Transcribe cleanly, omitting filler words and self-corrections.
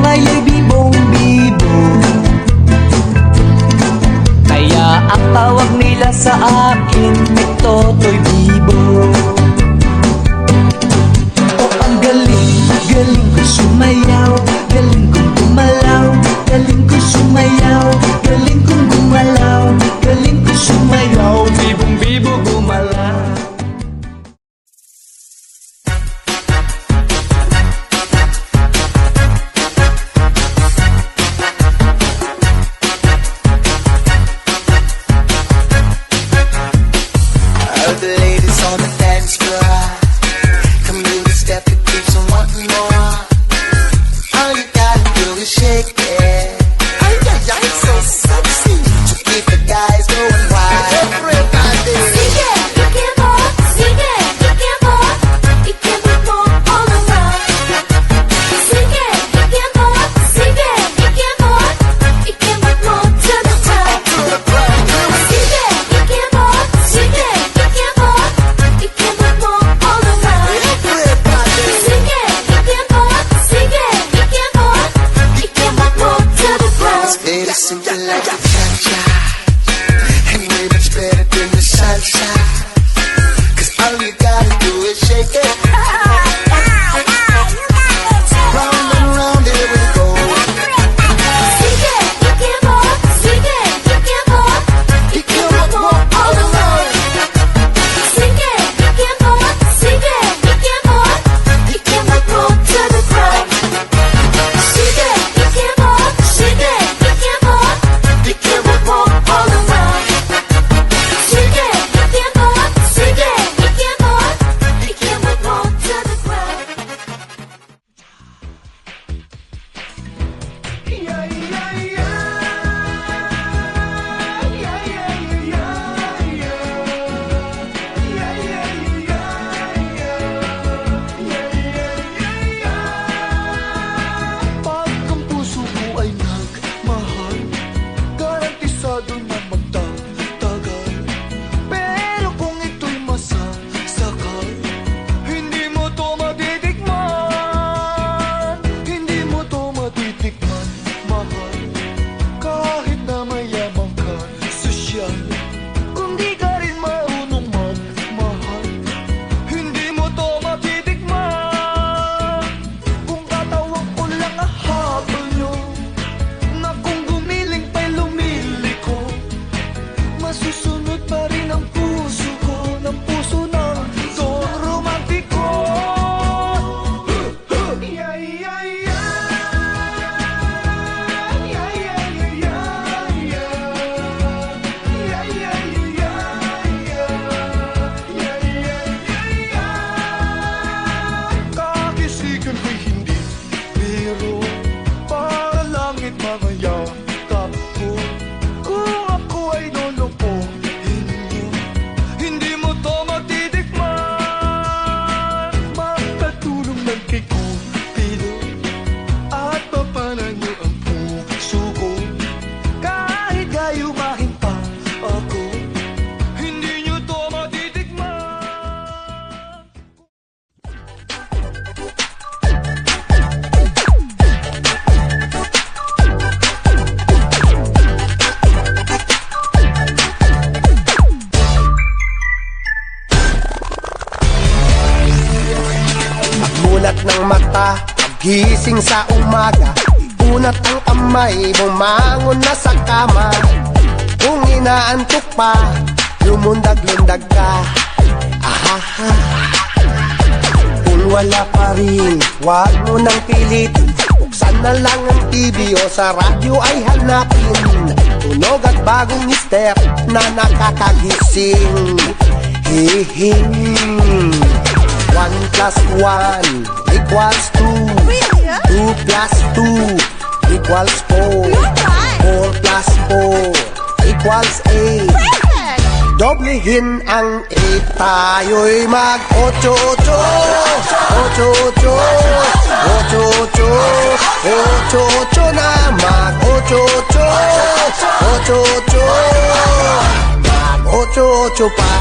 ngaya'y bibong-bibo. Kaya ang tawag nila sa akin ay Totoy Bibo. O ang galing, galing ko sumayaw, galing kong gumalaw, galing ko sumayaw, galing kong gumalaw, galing ko sumayaw, bibong-bibo gumalaw. All the ladies on the dance floor, come do the step that keeps on wanting more. All you gotta do is shake it. Ay, ay, ay, so sexy. To keep the guys going wild. Everybody. Sigue, y que more, sigue, y que more, y que more all around. Sigue, y que more, sigue, y que more, y que more to the top. Sigue, y que more, sigue, y que more, y que more all around. Everybody. Sigue, y que more, sigue, y que more, y que more to the ground. Stay simple like a cha-cha, and way much better than the salsa. 'Cause all you gotta do is shake it. Round and round, here we go. Sigue, y que more, sigue, y que more, y que more all around. Sigue, y que more, sigue, y que more, y que more to the ground. Sigue, y que more, sigue, y que more, y que more all around. Sigue, y que more, sigue, y que more, y que more to the ground. Pag ang puso mo ay nagmahal, garantisado na magtatagal. Pero kung ito'y masasakal, hindi mo to matitikman. Hindi mo to matitikman, mahal. Kahit na mayaman ka, sosyal, kung di ka rin marunong magmahal, hindi mo to matitikman. Kung tatawag ko lang ang habol nyo, na kung gumiling pa'y lumiliko, masusunod pa rin ang puso ko, ng puso ng Don Romantiko. Kakisigan ko'y hindi biro, para langit mga yakap ko. Kung ako ay lolokohin nyo, hindi mo to matitikman. Magpatulong lang kay Cupido at papanan nyo ang puso ko. Kahit gayumahin pa ako, hindi nyo to matitikman. Mulat ng mata, pagising sa umaga, unat ang kamay, bumangon na sa kama. Kung inaantok pa, lumundag-lundag ka. Ahaha. Kung wala pa rin, wag mo nang pilitin. Buksan na lang ang TV o sa radyo ay hanapin. Tunog at bagong mister na nakakagising. Hihing. 1 plus 1 equals 2. 2 plus 2 equals 4. 4 plus 4 equals 8. Doblehin ang 8, tayo'y mag-8-8. 8-8. 8-8. 8-8 na mag-8-8. 8-8. Mag-8-8 pa.